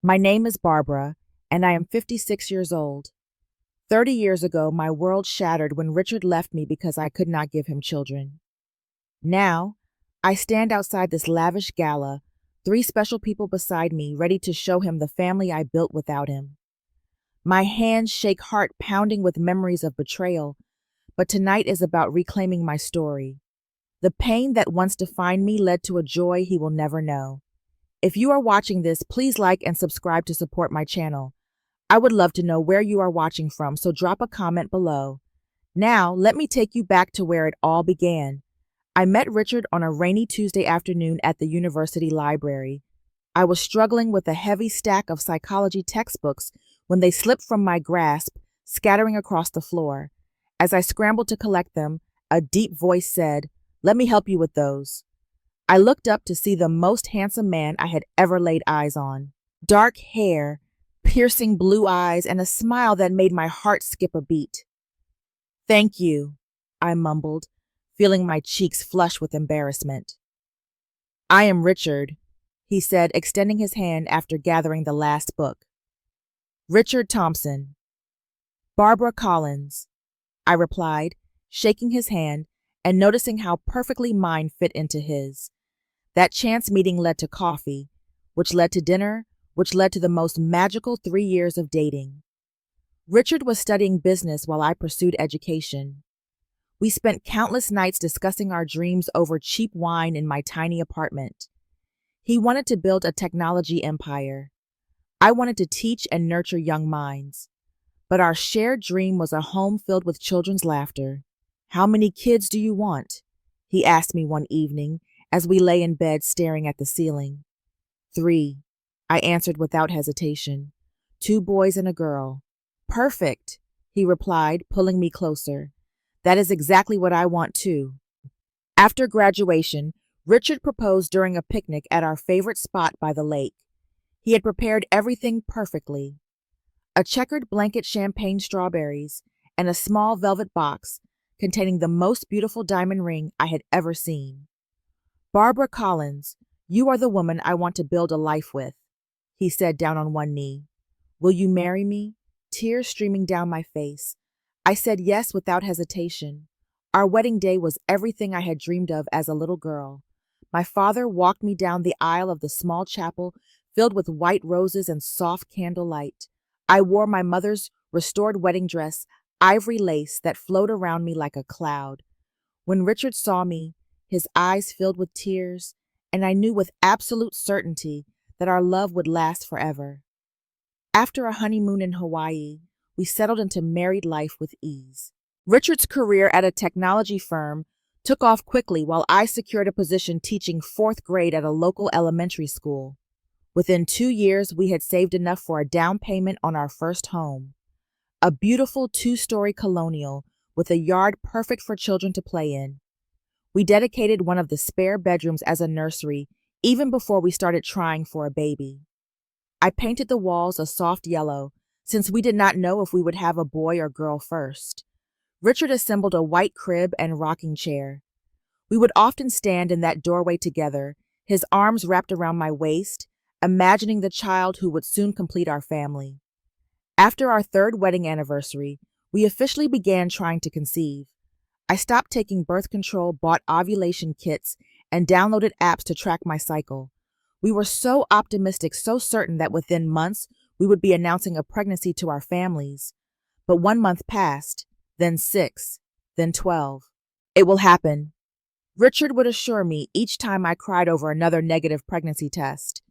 My name is Barbara, and I am 56 years old. 30 years ago, my world shattered when Richard left me because I could not give him children. Now, I stand outside this lavish gala, three special people beside me, ready to show him the family I built without him. My hands shake, heart pounding with memories of betrayal, but tonight is about reclaiming my story. The pain that once defined me led to a joy he will never know. If you are watching this, please like and subscribe to support my channel. I would love to know where you are watching from, so drop a comment below. Now, let me take you back to where it all began. I met Richard on a rainy Tuesday afternoon at the university library. I was struggling with a heavy stack of psychology textbooks when they slipped from my grasp, scattering across the floor. As I scrambled to collect them, a deep voice said, "Let me help you with those." I looked up to see the most handsome man I had ever laid eyes on. Dark hair, piercing blue eyes, and a smile that made my heart skip a beat. "Thank you," I mumbled, feeling my cheeks flush with embarrassment. "I am Richard," he said, extending his hand after gathering the last book. "Richard Thompson." "Barbara Collins," I replied, shaking his hand and noticing how perfectly mine fit into his. That chance meeting led to coffee, which led to dinner, which led to the most magical 3 years of dating. Richard was studying business while I pursued education. We spent countless nights discussing our dreams over cheap wine in my tiny apartment. He wanted to build a technology empire. I wanted to teach and nurture young minds. But our shared dream was a home filled with children's laughter. "How many kids do you want?" he asked me one evening as we lay in bed staring at the ceiling. "3," I answered without hesitation. "2 boys and a girl." "Perfect," he replied, pulling me closer. "That is exactly what I want too." After graduation, Richard proposed during a picnic at our favorite spot by the lake. He had prepared everything perfectly. A checkered blanket, champagne strawberries, and a small velvet box containing the most beautiful diamond ring I had ever seen. "Barbara Collins, you are the woman I want to build a life with," he said down on one knee. "Will you marry me?" Tears streaming down my face. I said yes without hesitation. Our wedding day was everything I had dreamed of as a little girl. My father walked me down the aisle of the small chapel filled with white roses and soft candlelight. I wore my mother's restored wedding dress, ivory lace that flowed around me like a cloud. When Richard saw me, his eyes filled with tears, and I knew with absolute certainty that our love would last forever. After a honeymoon in Hawaii, we settled into married life with ease. Richard's career at a technology firm took off quickly while I secured a position teaching 4th grade at a local elementary school. Within 2 years, we had saved enough for a down payment on our first home. A beautiful 2-story colonial with a yard perfect for children to play in. We dedicated one of the spare bedrooms as a nursery even before we started trying for a baby. I painted the walls a soft yellow since we did not know if we would have a boy or girl first. Richard assembled a white crib and rocking chair. We would often stand in that doorway together, his arms wrapped around my waist, imagining the child who would soon complete our family. After our 3rd wedding anniversary, we officially began trying to conceive. I stopped taking birth control, bought ovulation kits, and downloaded apps to track my cycle. We were so optimistic, so certain that within months we would be announcing a pregnancy to our families. But 1 month passed, then 6, then 12. "It will happen," Richard would assure me each time I cried over another negative pregnancy test.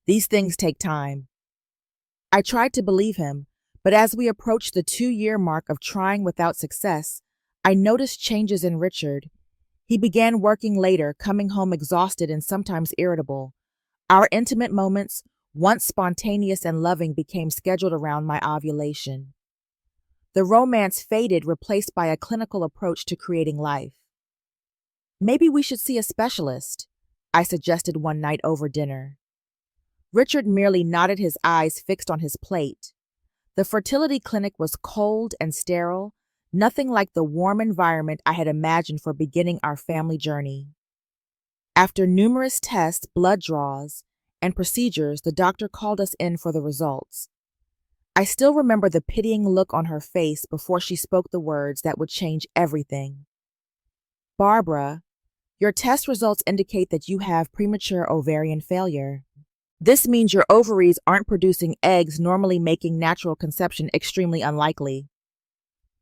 "These things take time." I tried to believe him, but as we approached the 2-year mark of trying without success, I noticed changes in Richard. He began working later, coming home exhausted and sometimes irritable. Our intimate moments, once spontaneous and loving, became scheduled around my ovulation. The romance faded, replaced by a clinical approach to creating life. "Maybe we should see a specialist," I suggested one night over dinner. Richard merely nodded, his eyes fixed on his plate. The fertility clinic was cold and sterile, nothing like the warm environment I had imagined for beginning our family journey. After numerous tests, blood draws, and procedures, the doctor called us in for the results. I still remember the pitying look on her face before she spoke the words that would change everything. Barbara, your test results indicate that you have premature ovarian failure. This means your ovaries aren't producing eggs, normally making natural conception extremely unlikely.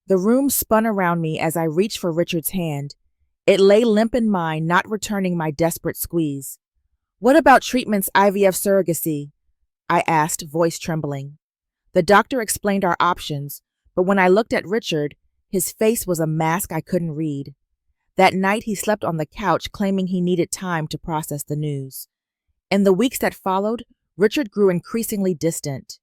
The room spun around me as I reached for Richard's hand. It lay limp in mine, not returning my desperate squeeze. What about treatments, IVF surrogacy? I asked, voice trembling. The doctor explained our options, but when I looked at Richard, his face was a mask I couldn't read. That night he slept on the couch, claiming he needed time to process the news. In the weeks that followed, Richard grew increasingly distant.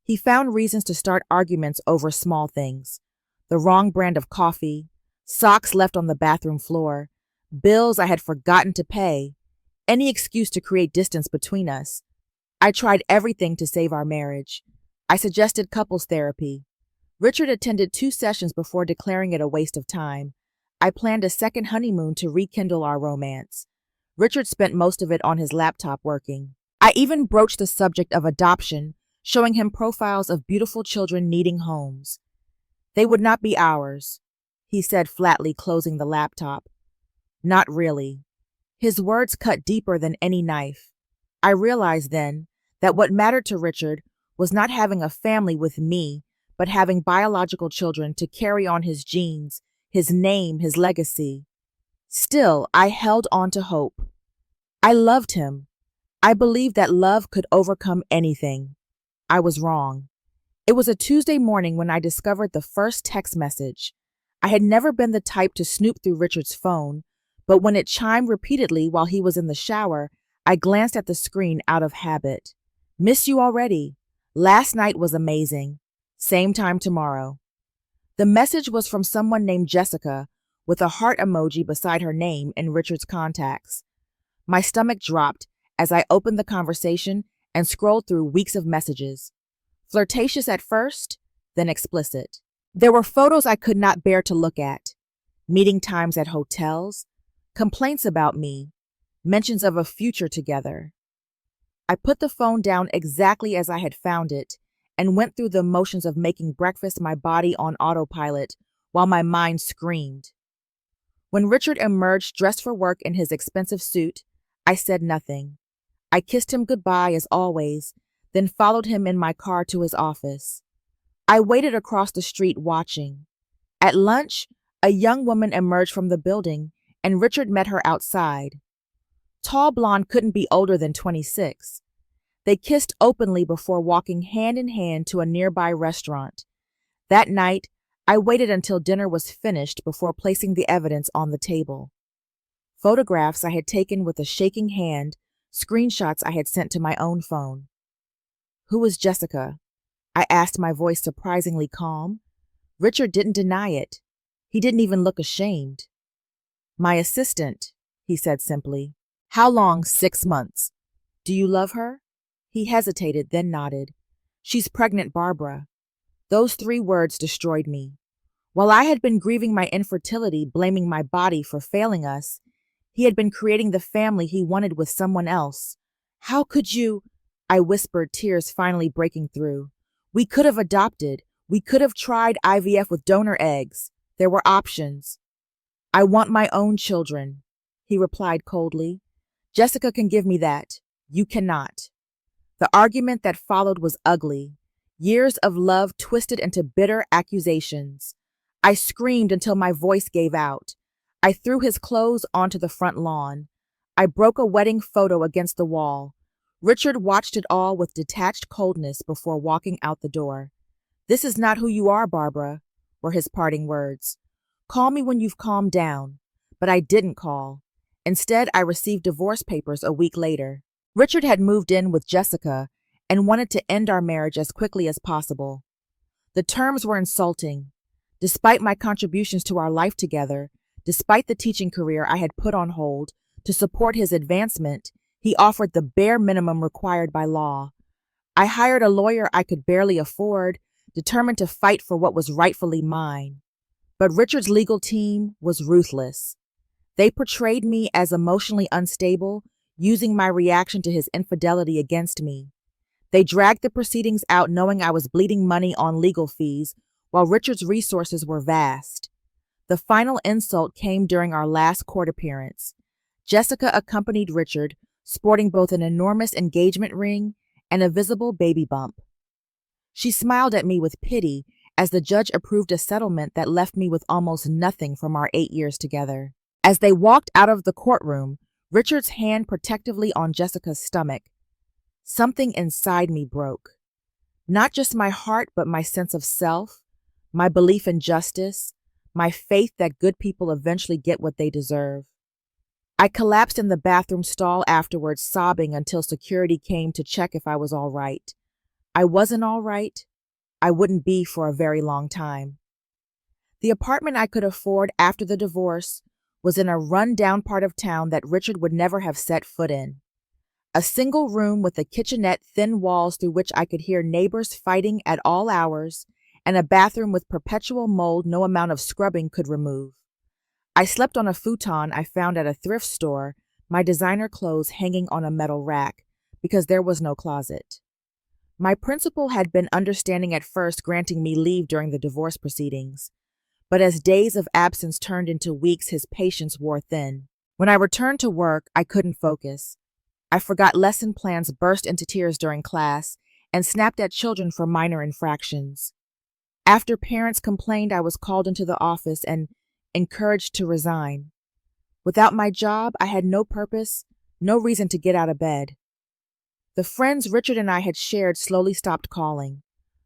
He found reasons to start arguments over small things. The wrong brand of coffee, socks left on the bathroom floor, bills I had forgotten to pay, any excuse to create distance between us. I tried everything to save our marriage. I suggested couples therapy. Richard attended 2 sessions before declaring it a waste of time. I planned a second honeymoon to rekindle our romance. Richard spent most of it on his laptop working. I even broached the subject of adoption, showing him profiles of beautiful children needing homes. They would not be ours, he said flatly, closing the laptop. Not really. His words cut deeper than any knife. I realized then that what mattered to Richard was not having a family with me, but having biological children to carry on his genes, his name, his legacy. Still, I held on to hope. I loved him. I believed that love could overcome anything. I was wrong. It was a Tuesday morning when I discovered the first text message. I had never been the type to snoop through Richard's phone, but when it chimed repeatedly while he was in the shower, I glanced at the screen out of habit. Miss you already. Last night was amazing. Same time tomorrow. The message was from someone named Jessica, with a heart emoji beside her name in Richard's contacts. My stomach dropped as I opened the conversation and scrolled through weeks of messages. Flirtatious at first, then explicit. There were photos I could not bear to look at. Meeting times at hotels, complaints about me, mentions of a future together. I put the phone down exactly as I had found it and went through the motions of making breakfast, my body on autopilot, while my mind screamed. When Richard emerged dressed for work in his expensive suit, I said nothing. I kissed him goodbye as always, then followed him in my car to his office. I waited across the street watching. At lunch, a young woman emerged from the building, and Richard met her outside. Tall blonde couldn't be older than 26. They kissed openly before walking hand in hand to a nearby restaurant. That night, I waited until dinner was finished before placing the evidence on the table. Photographs I had taken with a shaking hand, screenshots I had sent to my own phone. Who was Jessica? I asked, my voice surprisingly calm. Richard didn't deny it. He didn't even look ashamed. My assistant, he said simply. How long? 6 months. Do you love her? He hesitated, then nodded. She's pregnant, Barbara. Those 3 words destroyed me. While I had been grieving my infertility, blaming my body for failing us, he had been creating the family he wanted with someone else. How could you? I whispered, tears finally breaking through. We could have adopted. We could have tried IVF with donor eggs. There were options. I want my own children, he replied coldly. Jessica can give me that. You cannot. The argument that followed was ugly. Years of love twisted into bitter accusations. I screamed until my voice gave out. I threw his clothes onto the front lawn. I broke a wedding photo against the wall. Richard watched it all with detached coldness before walking out the door. This is not who you are, Barbara, were his parting words. Call me when you've calmed down. But I didn't call. Instead, I received divorce papers a week later. Richard had moved in with Jessica and wanted to end our marriage as quickly as possible. The terms were insulting. Despite my contributions to our life together, despite the teaching career I had put on hold to support his advancement, he offered the bare minimum required by law. I hired a lawyer I could barely afford, determined to fight for what was rightfully mine. But Richard's legal team was ruthless. They portrayed me as emotionally unstable, using my reaction to his infidelity against me. They dragged the proceedings out knowing I was bleeding money on legal fees, while Richard's resources were vast. The final insult came during our last court appearance. Jessica accompanied Richard, sporting both an enormous engagement ring and a visible baby bump. She smiled at me with pity as the judge approved a settlement that left me with almost nothing from our 8 years together. As they walked out of the courtroom, Richard's hand protectively on Jessica's stomach, something inside me broke. Not just my heart, but my sense of self, my belief in justice, my faith that good people eventually get what they deserve. I collapsed in the bathroom stall afterwards, sobbing until security came to check if I was all right. I wasn't all right. I wouldn't be for a very long time. The apartment I could afford after the divorce was in a run-down part of town that Richard would never have set foot in. A single room with a kitchenette, thin walls through which I could hear neighbors fighting at all hours, and a bathroom with perpetual mold no amount of scrubbing could remove. I slept on a futon I found at a thrift store, my designer clothes hanging on a metal rack, because there was no closet. My principal had been understanding at first, granting me leave during the divorce proceedings. But as days of absence turned into weeks, his patience wore thin. When I returned to work, I couldn't focus. I forgot lesson plans, burst into tears during class, and snapped at children for minor infractions. After parents complained, I was called into the office and encouraged to resign. Without my job, I had no purpose, no reason to get out of bed. The friends Richard and I had shared slowly stopped calling.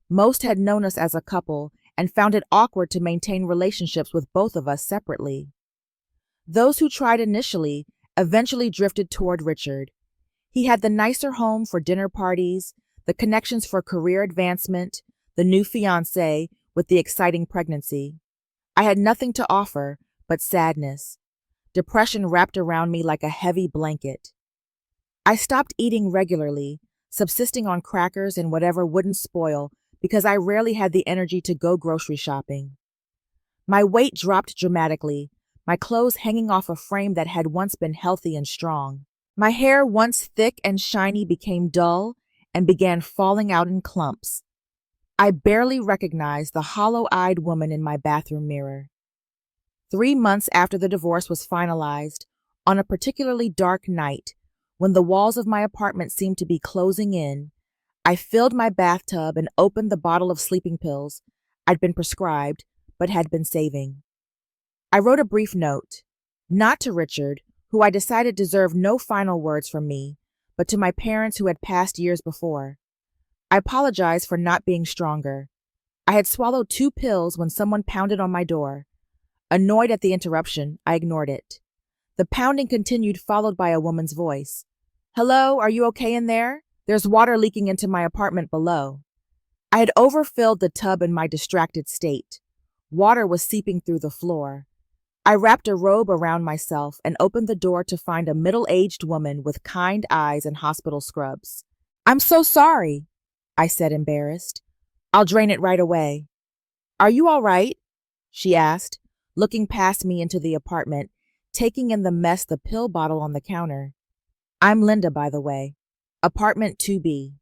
Most had known us as a couple and found it awkward to maintain relationships with both of us separately. Those who tried initially eventually drifted toward Richard. He had the nicer home for dinner parties, the connections for career advancement, the new fiancé with the exciting pregnancy. I had nothing to offer but sadness. Depression wrapped around me like a heavy blanket. I stopped eating regularly, subsisting on crackers and whatever wouldn't spoil because I rarely had the energy to go grocery shopping. My weight dropped dramatically, my clothes hanging off a frame that had once been healthy and strong. My hair, once thick and shiny, became dull and began falling out in clumps. I barely recognized the hollow-eyed woman in my bathroom mirror. 3 months after the divorce was finalized, on a particularly dark night, when the walls of my apartment seemed to be closing in, I filled my bathtub and opened the bottle of sleeping pills I'd been prescribed but had been saving. I wrote a brief note, not to Richard, who I decided deserved no final words from me, but to my parents who had passed years before. I apologized for not being stronger. I had swallowed 2 pills when someone pounded on my door. Annoyed at the interruption, I ignored it. The pounding continued, followed by a woman's voice. "Hello, are you okay in there? There's water leaking into my apartment below." I had overfilled the tub in my distracted state. Water was seeping through the floor. I wrapped a robe around myself and opened the door to find a middle-aged woman with kind eyes and hospital scrubs. "I'm so sorry," I said, embarrassed. "I'll drain it right away." "Are you all right?" she asked, looking past me into the apartment, taking in the mess, the pill bottle on the counter. "I'm Linda, by the way. Apartment 2B.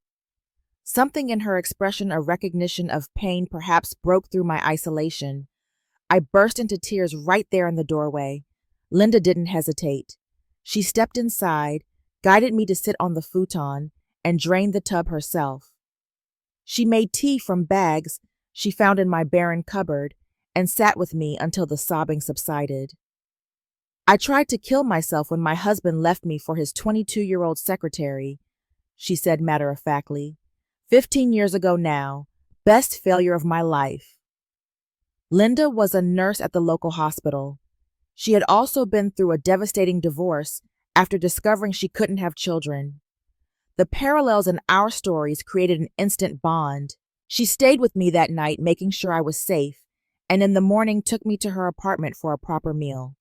Something in her expression, a recognition of pain, perhaps broke through my isolation. I burst into tears right there in the doorway. Linda didn't hesitate. She stepped inside, guided me to sit on the futon, and drained the tub herself. She made tea from bags she found in my barren cupboard and sat with me until the sobbing subsided. "I tried to kill myself when my husband left me for his 22-year-old secretary," she said matter-of-factly. 15 years ago now. Best failure of my life." Linda was a nurse at the local hospital. She had also been through a devastating divorce after discovering she couldn't have children. The parallels in our stories created an instant bond. She stayed with me that night, making sure I was safe, and in the morning took me to her apartment for a proper meal.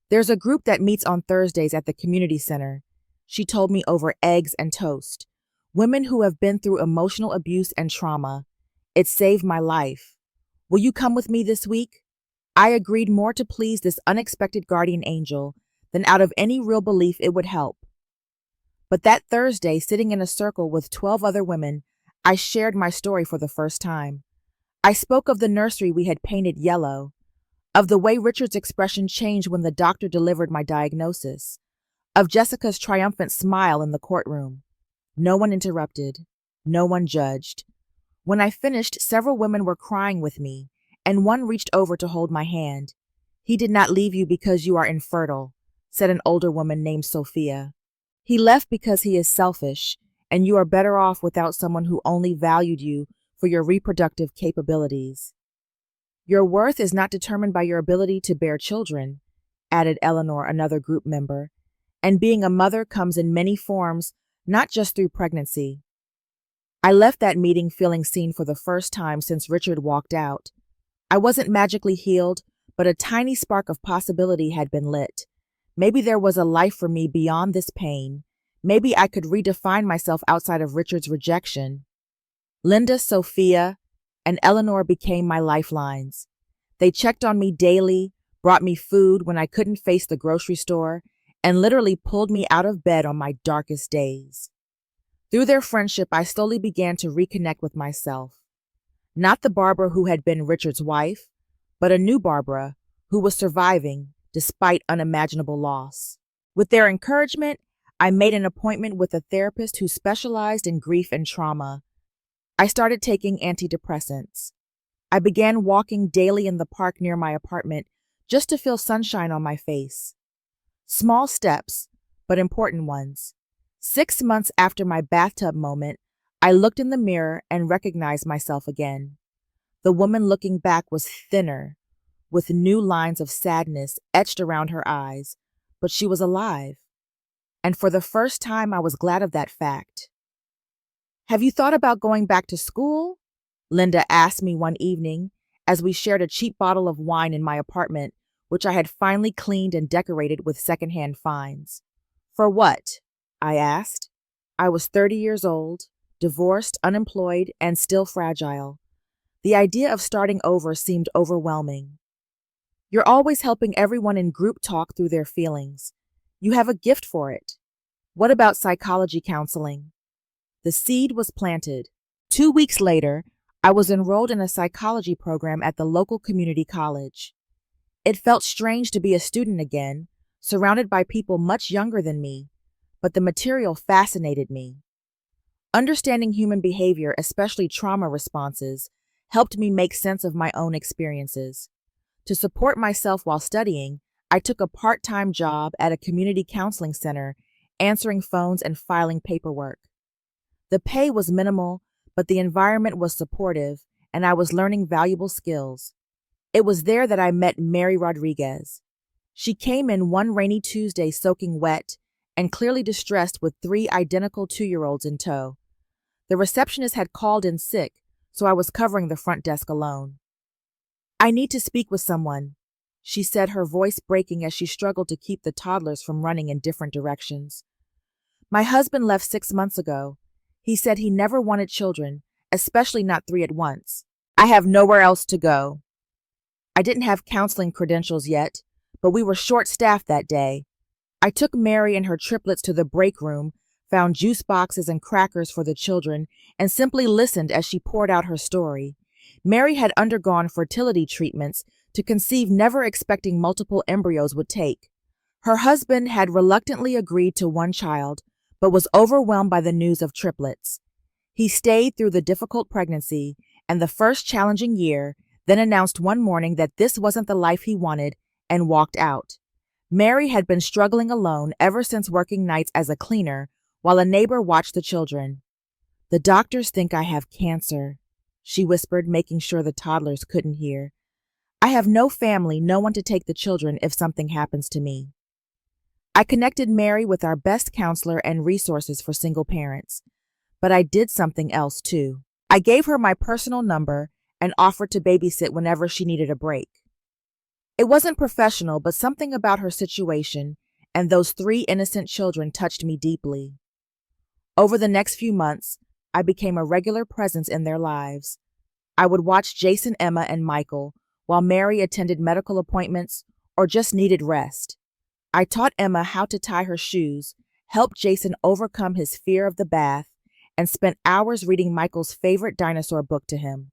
"There's a group that meets on Thursdays at the community center," she told me, over eggs and toast. "Women who have been through emotional abuse and trauma. It saved my life. Will you come with me this week?" I agreed, more to please this unexpected guardian angel than out of any real belief it would help. But that Thursday, sitting in a circle with 12 other women, I shared my story for the first time. I spoke of the nursery we had painted yellow, of the way Richard's expression changed when the doctor delivered my diagnosis, of Jessica's triumphant smile in the courtroom. No one interrupted. No one judged. When I finished, several women were crying with me, and one reached over to hold my hand. "He did not leave you because you are infertile," said an older woman named Sophia. "He left because he is selfish, and you are better off without someone who only valued you for your reproductive capabilities. Your worth is not determined by your ability to bear children," added Eleanor, another group member, "and being a mother comes in many forms, not just through pregnancy." I left that meeting feeling seen for the first time since Richard walked out. I wasn't magically healed, but a tiny spark of possibility had been lit. Maybe there was a life for me beyond this pain. Maybe I could redefine myself outside of Richard's rejection. Linda, Sophia, and Eleanor became my lifelines. They checked on me daily, brought me food when I couldn't face the grocery store, and literally pulled me out of bed on my darkest days. Through their friendship, I slowly began to reconnect with myself. Not the Barbara who had been Richard's wife, but a new Barbara who was surviving despite unimaginable loss. With their encouragement, I made an appointment with a therapist who specialized in grief and trauma. I started taking antidepressants. I began walking daily in the park near my apartment just to feel sunshine on my face. Small steps, but important ones. 6 months after my bathtub moment, I looked in the mirror and recognized myself again. The woman looking back was thinner, with new lines of sadness etched around her eyes, but she was alive. And for the first time, I was glad of that fact. "Have you thought about going back to school?" Linda asked me one evening as we shared a cheap bottle of wine in my apartment, which I had finally cleaned and decorated with secondhand finds. "For what?" I asked. I was 30 years old, divorced, unemployed, and still fragile. The idea of starting over seemed overwhelming. "You're always helping everyone in group talk through their feelings. You have a gift for it. What about psychology counseling?" The seed was planted. 2 weeks later, I was enrolled in a psychology program at the local community college. It felt strange to be a student again, surrounded by people much younger than me, but the material fascinated me. Understanding human behavior, especially trauma responses, helped me make sense of my own experiences. To support myself while studying, I took a part-time job at a community counseling center, answering phones and filing paperwork. The pay was minimal, but the environment was supportive, and I was learning valuable skills. It was there that I met Mary Rodriguez. She came in one rainy Tuesday soaking wet and clearly distressed with 3 identical 2-year-olds in tow. The receptionist had called in sick, so I was covering the front desk alone. "I need to speak with someone," she said, her voice breaking as she struggled to keep the toddlers from running in different directions. "My husband left 6 months ago. He said he never wanted children, especially not 3 at once. I have nowhere else to go." I didn't have counseling credentials yet, but we were short-staffed that day. I took Mary and her triplets to the break room, found juice boxes and crackers for the children, and simply listened as she poured out her story. Mary had undergone fertility treatments to conceive, never expecting multiple embryos would take. Her husband had reluctantly agreed to 1 child, but was overwhelmed by the news of triplets. He stayed through the difficult pregnancy and the first challenging year, then announced one morning that this wasn't the life he wanted and walked out. Mary had been struggling alone ever since working nights as a cleaner while a neighbor watched the children. "The doctors think I have cancer," she whispered, making sure the toddlers couldn't hear. "I have no family, no one to take the children if something happens to me." I connected Mary with our best counselor and resources for single parents. But I did something else too. I gave her my personal number and offered to babysit whenever she needed a break. It wasn't professional, but something about her situation and those 3 innocent children touched me deeply. Over the next few months, I became a regular presence in their lives. I would watch Jason, Emma, and Michael while Mary attended medical appointments or just needed rest. I taught Emma how to tie her shoes, helped Jason overcome his fear of the bath, and spent hours reading Michael's favorite dinosaur book to him.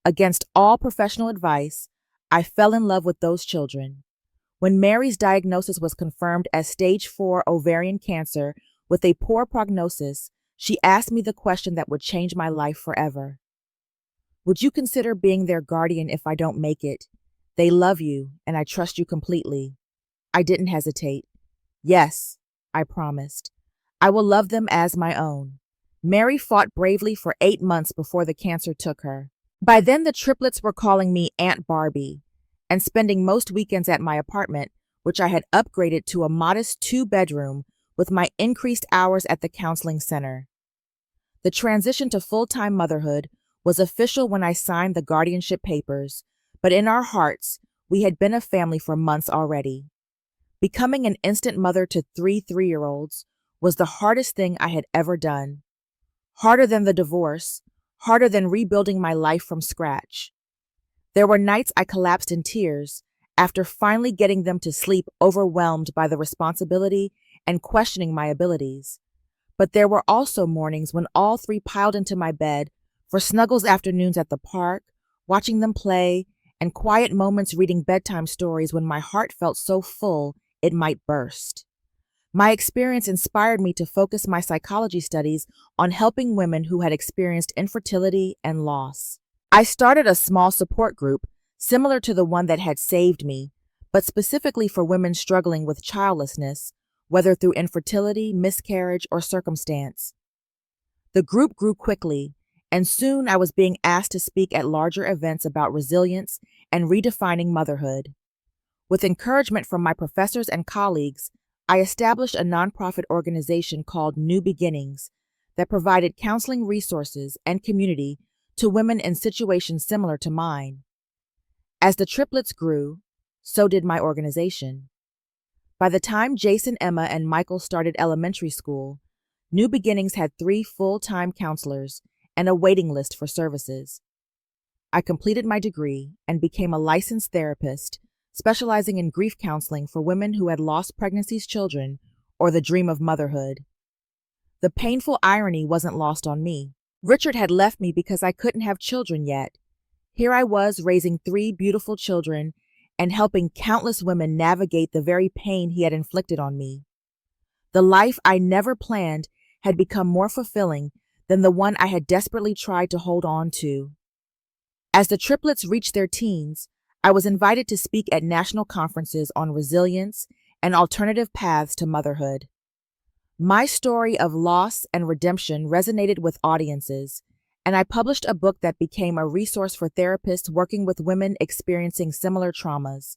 Against all professional advice, I fell in love with those children. When Mary's diagnosis was confirmed as stage 4 ovarian cancer with a poor prognosis, she asked me the question that would change my life forever. Would you consider being their guardian if I don't make it? They love you, and I trust you completely. I didn't hesitate. Yes, I promised. I will love them as my own. Mary fought bravely for 8 months before the cancer took her. By then, the triplets were calling me Aunt Barbie and spending most weekends at my apartment, which I had upgraded to a modest 2-bedroom with my increased hours at the counseling center. The transition to full-time motherhood was official when I signed the guardianship papers, but in our hearts, we had been a family for months already. Becoming an instant mother to 3 3-year-olds was the hardest thing I had ever done. Harder than the divorce, harder than rebuilding my life from scratch. There were nights I collapsed in tears after finally getting them to sleep, overwhelmed by the responsibility and questioning my abilities. But there were also mornings when all 3 piled into my bed for snuggles afternoons at the park, watching them play, and quiet moments reading bedtime stories when my heart felt so full it might burst. My experience inspired me to focus my psychology studies on helping women who had experienced infertility and loss. I started a small support group similar to the one that had saved me, but specifically for women struggling with childlessness, whether through infertility, miscarriage, or circumstance. The group grew quickly, and soon I was being asked to speak at larger events about resilience and redefining motherhood. With encouragement from my professors and colleagues, I established a nonprofit organization called New Beginnings that provided counseling resources and community to women in situations similar to mine. As the triplets grew, so did my organization. By the time Jason, Emma, and Michael started elementary school, New Beginnings had 3 full-time counselors and a waiting list for services. I completed my degree and became a licensed therapist, specializing in grief counseling for women who had lost pregnancies, children, or the dream of motherhood. The painful irony wasn't lost on me. Richard had left me because I couldn't have children yet. Here I was raising 3 beautiful children and helping countless women navigate the very pain he had inflicted on me. The life I never planned had become more fulfilling than the one I had desperately tried to hold on to. As the triplets reached their teens, I was invited to speak at national conferences on resilience and alternative paths to motherhood. My story of loss and redemption resonated with audiences, and I published a book that became a resource for therapists working with women experiencing similar traumas.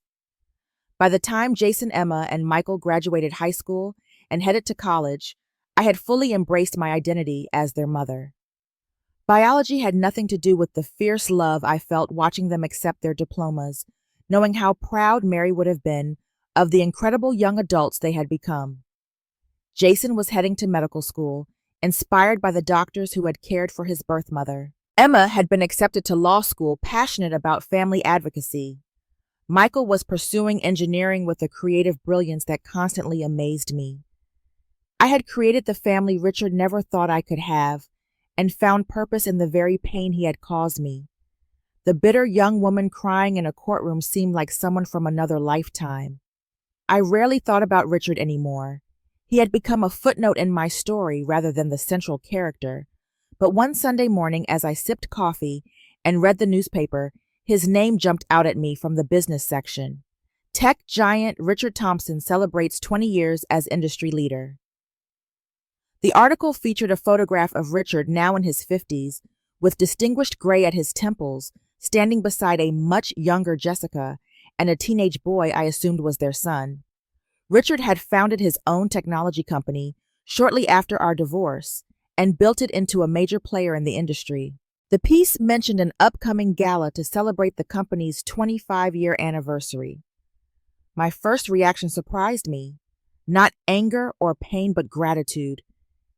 By the time Jason, Emma, and Michael graduated high school and headed to college, I had fully embraced my identity as their mother. Biology had nothing to do with the fierce love I felt watching them accept their diplomas, knowing how proud Mary would have been of the incredible young adults they had become. Jason was heading to medical school, inspired by the doctors who had cared for his birth mother. Emma had been accepted to law school, passionate about family advocacy. Michael was pursuing engineering with a creative brilliance that constantly amazed me. I had created the family Richard never thought I could have, and found purpose in the very pain he had caused me. The bitter young woman crying in a courtroom seemed like someone from another lifetime. I rarely thought about Richard anymore. He had become a footnote in my story rather than the central character. But one Sunday morning, as I sipped coffee and read the newspaper, his name jumped out at me from the business section. Tech giant Richard Thompson celebrates 20 years as industry leader. The article featured a photograph of Richard, now in his 50s, with distinguished gray at his temples, standing beside a much younger Jessica and a teenage boy I assumed was their son. Richard had founded his own technology company shortly after our divorce and built it into a major player in the industry. The piece mentioned an upcoming gala to celebrate the company's 25-year anniversary. My first reaction surprised me. Not anger or pain, but gratitude.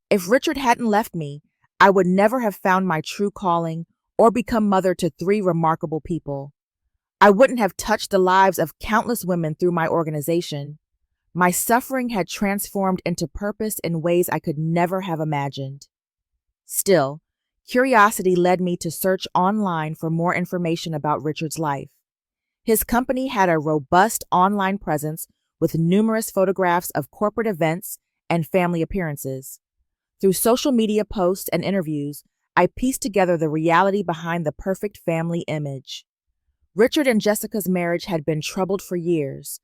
If Richard hadn't left me, I would never have found my true calling or become mother to 3 remarkable people. I wouldn't have touched the lives of countless women through my organization. My suffering had transformed into purpose in ways I could never have imagined. Still, curiosity led me to search online for more information about Richard's life. His company had a robust online presence with numerous photographs of corporate events and family appearances. Through social media posts and interviews, I pieced together the reality behind the perfect family image. Richard and Jessica's marriage had been troubled for years.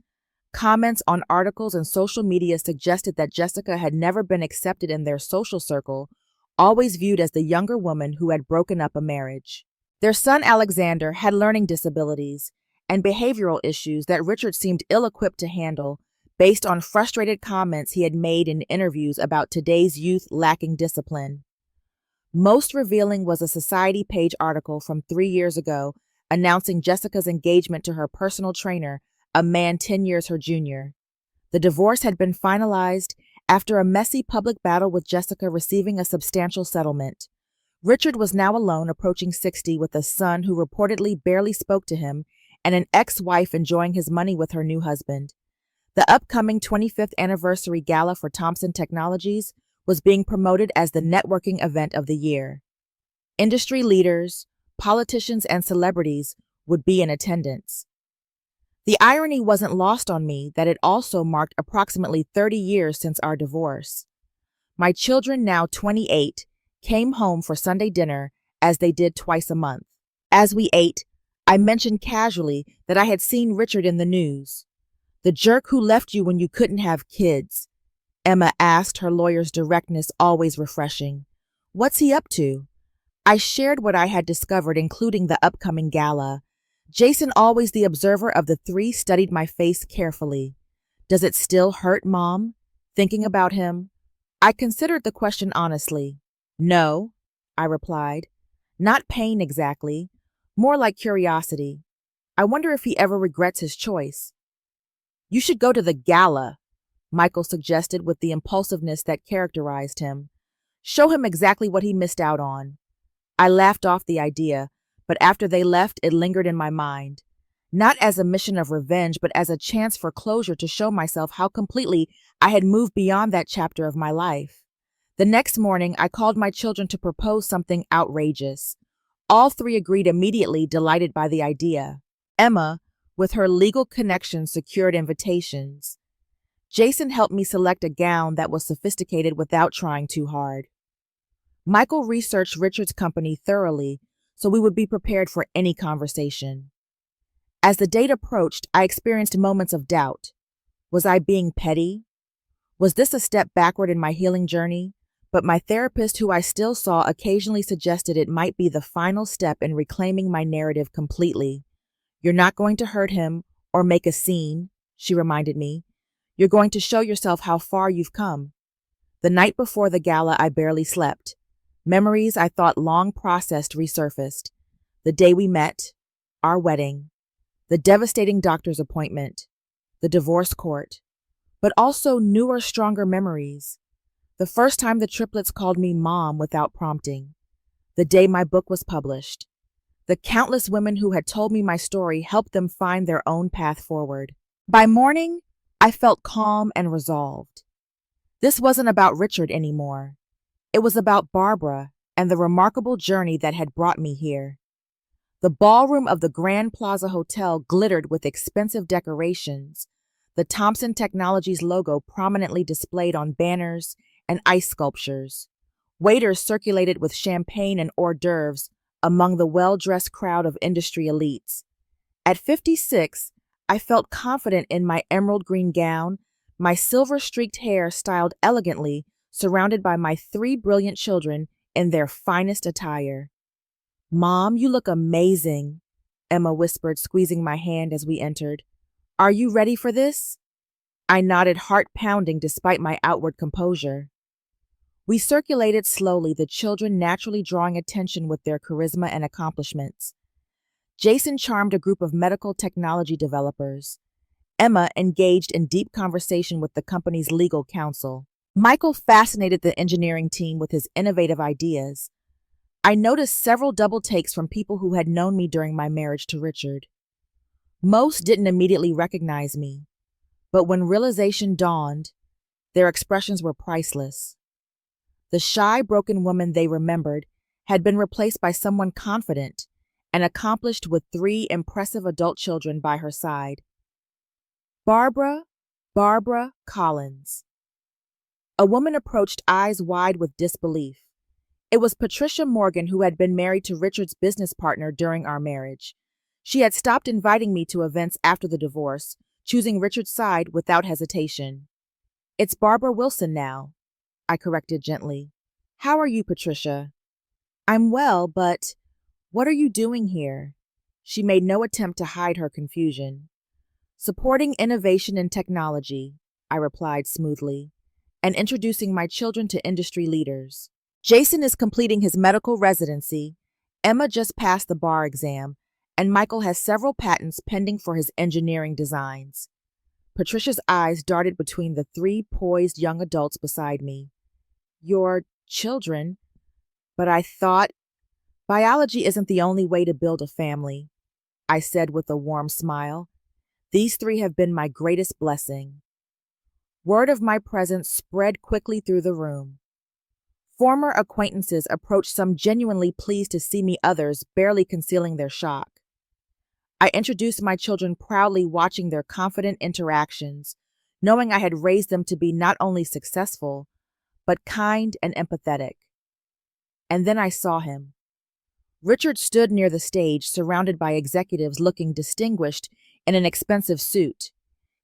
Comments on articles and social media suggested that Jessica had never been accepted in their social circle, always viewed as the younger woman who had broken up a marriage. Their son Alexander had learning disabilities and behavioral issues that Richard seemed ill-equipped to handle based on frustrated comments he had made in interviews about today's youth lacking discipline. Most revealing was a Society page article from 3 years ago announcing Jessica's engagement to her personal trainer, a man 10 years her junior. The divorce had been finalized after a messy public battle with Jessica receiving a substantial settlement. Richard was now alone, approaching 60, with a son who reportedly barely spoke to him and an ex-wife enjoying his money with her new husband. The upcoming 25th anniversary gala for Thomson Technologies was being promoted as the networking event of the year. Industry leaders, politicians, and celebrities would be in attendance. The irony wasn't lost on me that it also marked approximately 30 years since our divorce. My children, now 28, came home for Sunday dinner as they did twice a month. As we ate, I mentioned casually that I had seen Richard in the news. "The jerk who left you when you couldn't have kids," Emma asked, her lawyer's directness always refreshing. "What's he up to?" I shared what I had discovered, including the upcoming gala. Jason, always the observer of the three, studied my face carefully. "Does it still hurt, Mom, thinking about him?" I considered the question honestly. "No," I replied. "Not pain exactly, more like curiosity. I wonder if he ever regrets his choice." "You should go to the gala," Michael suggested with the impulsiveness that characterized him. "Show him exactly what he missed out on." I laughed off the idea, but after they left, it lingered in my mind. Not as a mission of revenge, but as a chance for closure to show myself how completely I had moved beyond that chapter of my life. The next morning, I called my children to propose something outrageous. All three agreed immediately, delighted by the idea. Emma, with her legal connections, secured invitations. Jason helped me select a gown that was sophisticated without trying too hard. Michael researched Richard's company thoroughly, so we would be prepared for any conversation. As the date approached, I experienced moments of doubt. Was I being petty? Was this a step backward in my healing journey? But my therapist, who I still saw occasionally, suggested it might be the final step in reclaiming my narrative completely. "You're not going to hurt him or make a scene," she reminded me. "You're going to show yourself how far you've come." The night before the gala, I barely slept. Memories I thought long processed resurfaced. The day we met, our wedding, the devastating doctor's appointment, the divorce court, but also newer, stronger memories. The first time the triplets called me Mom without prompting. The day my book was published. The countless women who had told me my story helped them find their own path forward. By morning, I felt calm and resolved. This wasn't about Richard anymore. It was about Barbara and the remarkable journey that had brought me here. The ballroom of the Grand Plaza Hotel glittered with expensive decorations, the Thomson Technologies logo prominently displayed on banners and ice sculptures. Waiters circulated with champagne and hors d'oeuvres among the well-dressed crowd of industry elites. At 56, I felt confident in my emerald green gown, my silver-streaked hair styled elegantly, surrounded by my three brilliant children in their finest attire. "Mom, you look amazing," Emma whispered, squeezing my hand as we entered. "Are you ready for this?" I nodded, heart pounding despite my outward composure. We circulated slowly, the children naturally drawing attention with their charisma and accomplishments. Jason charmed a group of medical technology developers. Emma engaged in deep conversation with the company's legal counsel. Michael fascinated the engineering team with his innovative ideas. I noticed several double takes from people who had known me during my marriage to Richard. Most didn't immediately recognize me. But when realization dawned, their expressions were priceless. The shy, broken woman they remembered had been replaced by someone confident and accomplished with 3 impressive adult children by her side. Barbara Collins. A woman approached, eyes wide with disbelief. It was Patricia Morgan, who had been married to Richard's business partner during our marriage. She had stopped inviting me to events after the divorce, choosing Richard's side without hesitation. "It's Barbara Wilson now," I corrected gently. "How are you, Patricia?" "I'm well, but what are you doing here?" She made no attempt to hide her confusion. "Supporting innovation and technology," I replied smoothly, "and introducing my children to industry leaders. Jason is completing his medical residency, Emma just passed the bar exam, and Michael has several patents pending for his engineering designs." Patricia's eyes darted between the 3 poised young adults beside me. "Your children? But I thought—" "Biology isn't the only way to build a family," I said with a warm smile. "These 3 have been my greatest blessing." Word of my presence spread quickly through the room. Former acquaintances approached, some genuinely pleased to see me, others barely concealing their shock. I introduced my children proudly, watching their confident interactions, knowing I had raised them to be not only successful, but kind and empathetic. And then I saw him. Richard stood near the stage, surrounded by executives looking distinguished in an expensive suit.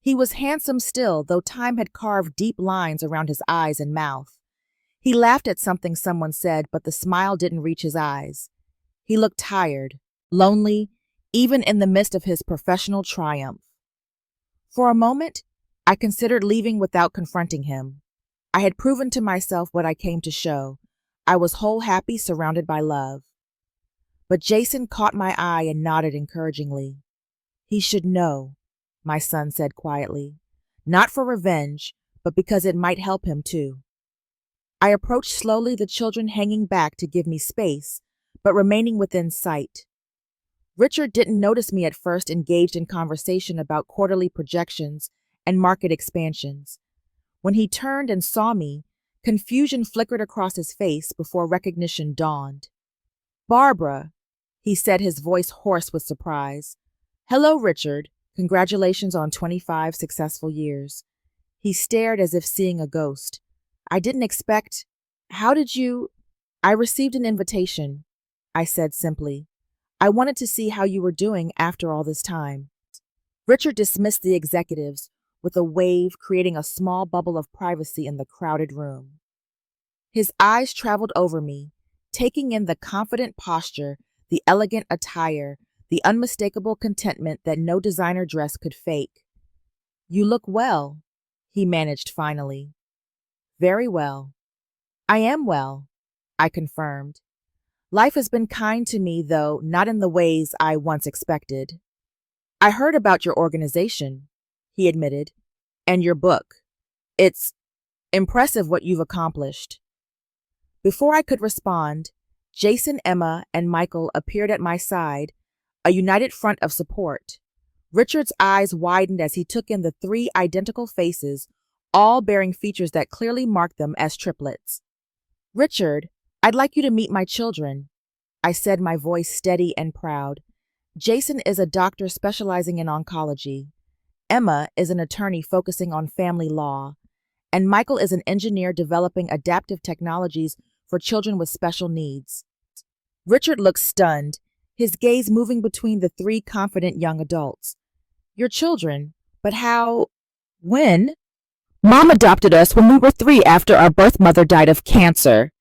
He was handsome still, though time had carved deep lines around his eyes and mouth. He laughed at something someone said, but the smile didn't reach his eyes. He looked tired, lonely, even in the midst of his professional triumph. For a moment, I considered leaving without confronting him. I had proven to myself what I came to show. I was whole, happy, surrounded by love. But Jason caught my eye and nodded encouragingly. "He should know," my son said quietly, "not for revenge, but because it might help him too." I approached slowly, the children hanging back to give me space, but remaining within sight. Richard didn't notice me at first, engaged in conversation about quarterly projections and market expansions. When he turned and saw me, confusion flickered across his face before recognition dawned. "Barbara," he said, his voice hoarse with surprise. "Hello, Richard. Congratulations on 25 successful years." He stared as if seeing a ghost. "I didn't expect— How did you—" "I received an invitation," I said simply. "I wanted to see how you were doing after all this time." Richard dismissed the executives with a wave, creating a small bubble of privacy in the crowded room. His eyes traveled over me, taking in the confident posture, the elegant attire, the unmistakable contentment that no designer dress could fake. "You look well," he managed finally. "Very well." "I am well," I confirmed. "Life has been kind to me, though not in the ways I once expected." "I heard about your organization," he admitted, "and your book. It's impressive what you've accomplished." Before I could respond, Jason, Emma, and Michael appeared at my side, a united front of support. Richard's eyes widened as he took in the 3 identical faces, all bearing features that clearly marked them as triplets. "Richard, I'd like you to meet my children," I said, my voice steady and proud. "Jason is a doctor specializing in oncology. Emma is an attorney focusing on family law. And Michael is an engineer developing adaptive technologies for children with special needs." Richard looked stunned, his gaze moving between the 3 confident young adults. "Your children? But how? When?" "Mom adopted us when we were 3 after our birth mother died of cancer,"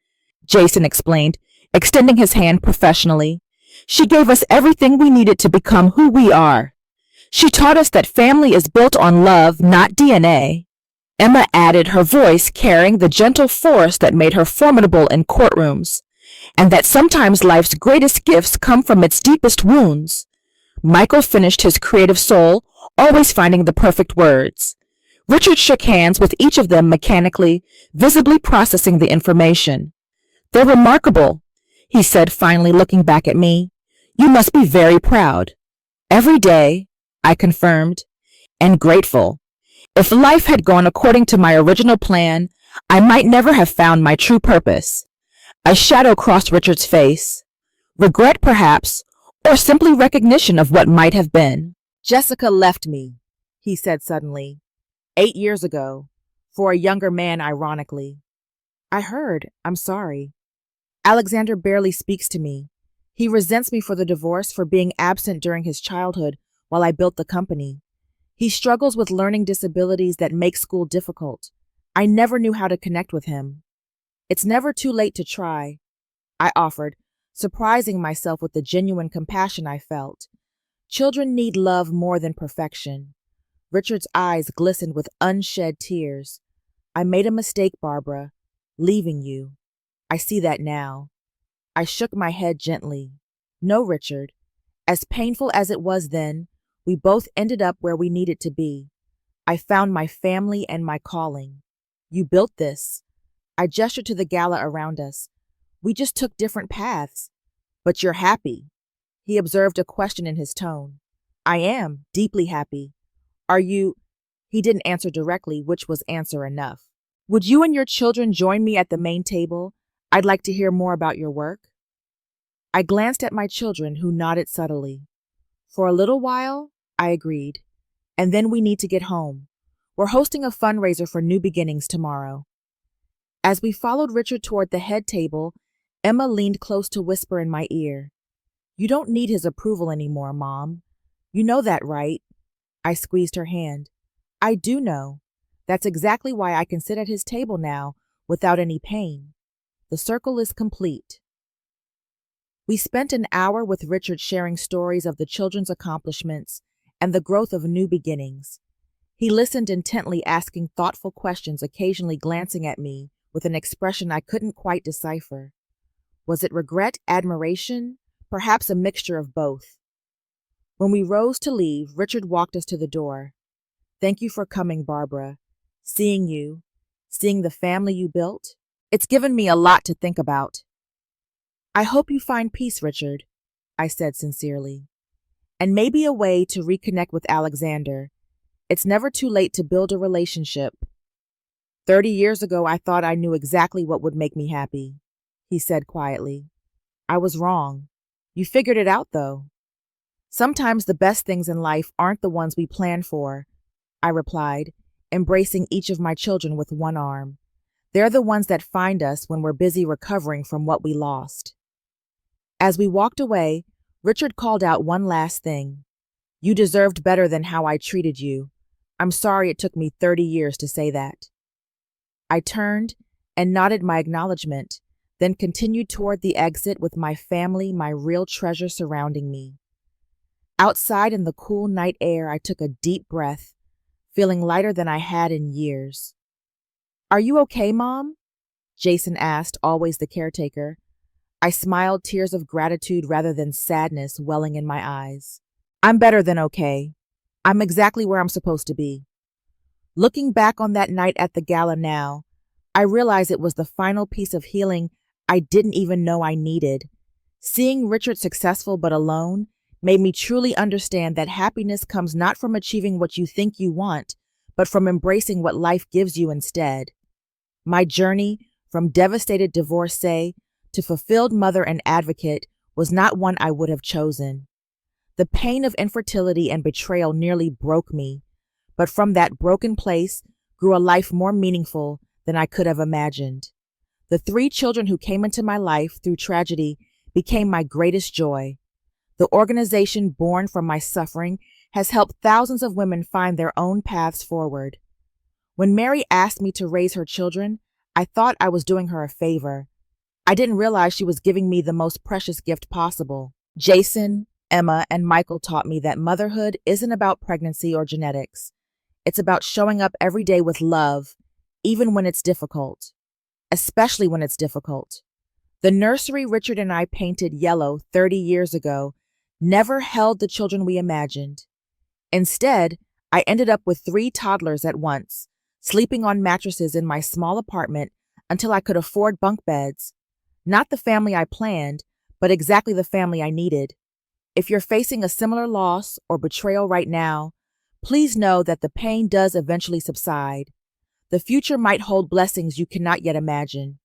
Jason explained, extending his hand professionally. "She gave us everything we needed to become who we are. She taught us that family is built on love, not DNA." Emma added, her voice carrying the gentle force that made her formidable in courtrooms, "and that sometimes life's greatest gifts come from its deepest wounds." Michael finished, his creative soul always finding the perfect words. Richard shook hands with each of them mechanically, visibly processing the information. "They're remarkable," he said, finally looking back at me. "You must be very proud." "Every day," I confirmed, "and grateful. If life had gone according to my original plan, I might never have found my true purpose. A shadow crossed Richard's face. Regret, perhaps, or simply recognition of what might have been. Jessica left me, he said suddenly. 8 years ago. For a younger man, ironically. I heard. I'm sorry. Alexander barely speaks to me. He resents me for the divorce, for being absent during his childhood while I built the company. He struggles with learning disabilities that make school difficult. I never knew how to connect with him. It's never too late to try, I offered, surprising myself with the genuine compassion I felt. Children need love more than perfection. Richard's eyes glistened with unshed tears. I made a mistake, Barbara, leaving you. I see that now. I shook my head gently. No, Richard. As painful as it was then, we both ended up where we needed to be. I found my family and my calling. You built this. I gestured to the gala around us. We just took different paths. But you're happy. He observed a question in his tone. I am, deeply happy. Are you? He didn't answer directly, which was answer enough. Would you and your children join me at the main table? I'd like to hear more about your work. I glanced at my children, who nodded subtly. For a little while, I agreed. And then we need to get home. We're hosting a fundraiser for New Beginnings tomorrow. As we followed Richard toward the head table, Emma leaned close to whisper in my ear. You don't need his approval anymore, Mom. You know that, right? I squeezed her hand. I do know. That's exactly why I can sit at his table now without any pain. The circle is complete. We spent an hour with Richard sharing stories of the children's accomplishments and the growth of New Beginnings. He listened intently, asking thoughtful questions, occasionally glancing at me with an expression I couldn't quite decipher. Was it regret, admiration, perhaps a mixture of both? When we rose to leave, Richard walked us to the door. Thank you for coming, Barbara. Seeing you, seeing the family you built, it's given me a lot to think about. I hope you find peace, Richard, I said sincerely. And maybe a way to reconnect with Alexander. It's never too late to build a relationship. 30 years ago, I thought I knew exactly what would make me happy, he said quietly. I was wrong. You figured it out, though. Sometimes the best things in life aren't the ones we plan for, I replied, embracing each of my children with one arm. They're the ones that find us when we're busy recovering from what we lost. As we walked away, Richard called out one last thing. You deserved better than how I treated you. I'm sorry it took me 30 years to say that. I turned and nodded my acknowledgement, then continued toward the exit with my family, my real treasure, surrounding me. Outside in the cool night air, I took a deep breath, feeling lighter than I had in years. Are you okay, Mom? Jason asked, always the caretaker. I smiled, tears of gratitude rather than sadness welling in my eyes. I'm better than okay. I'm exactly where I'm supposed to be. Looking back on that night at the gala now, I realize it was the final piece of healing I didn't even know I needed. Seeing Richard successful but alone made me truly understand that happiness comes not from achieving what you think you want, but from embracing what life gives you instead. My journey from devastated divorcee to fulfilled mother and advocate was not one I would have chosen. The pain of infertility and betrayal nearly broke me, but from that broken place grew a life more meaningful than I could have imagined. The 3 children who came into my life through tragedy became my greatest joy. The organization born from my suffering has helped thousands of women find their own paths forward. When Mary asked me to raise her children, I thought I was doing her a favor. I didn't realize she was giving me the most precious gift possible. Jason, Emma, and Michael taught me that motherhood isn't about pregnancy or genetics. It's about showing up every day with love, even when it's difficult. Especially when it's difficult. The nursery Richard and I painted yellow 30 years ago never held the children we imagined. Instead, I ended up with 3 toddlers at once, sleeping on mattresses in my small apartment until I could afford bunk beds. Not the family I planned, but exactly the family I needed. If you're facing a similar loss or betrayal right now, Please know that the pain does eventually subside. The future might hold blessings you cannot yet imagine.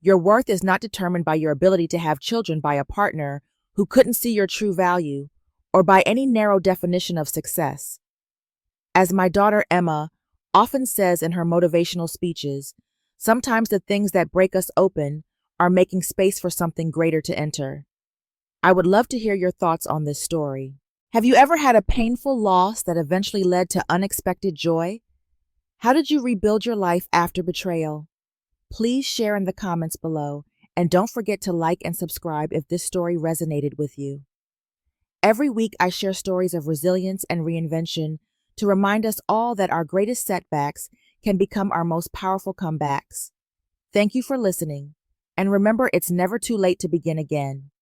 Your worth is not determined by your ability to have children by a partner who couldn't see your true value, or by any narrow definition of success. As my daughter Emma often says in her motivational speeches, sometimes the things that break us open are making space for something greater to enter. I would love to hear your thoughts on this story. Have you ever had a painful loss that eventually led to unexpected joy? How did you rebuild your life after betrayal? Please share in the comments below, and don't forget to like and subscribe if this story resonated with you. Every week I share stories of resilience and reinvention to remind us all that our greatest setbacks can become our most powerful comebacks. Thank you for listening, and remember, it's never too late to begin again.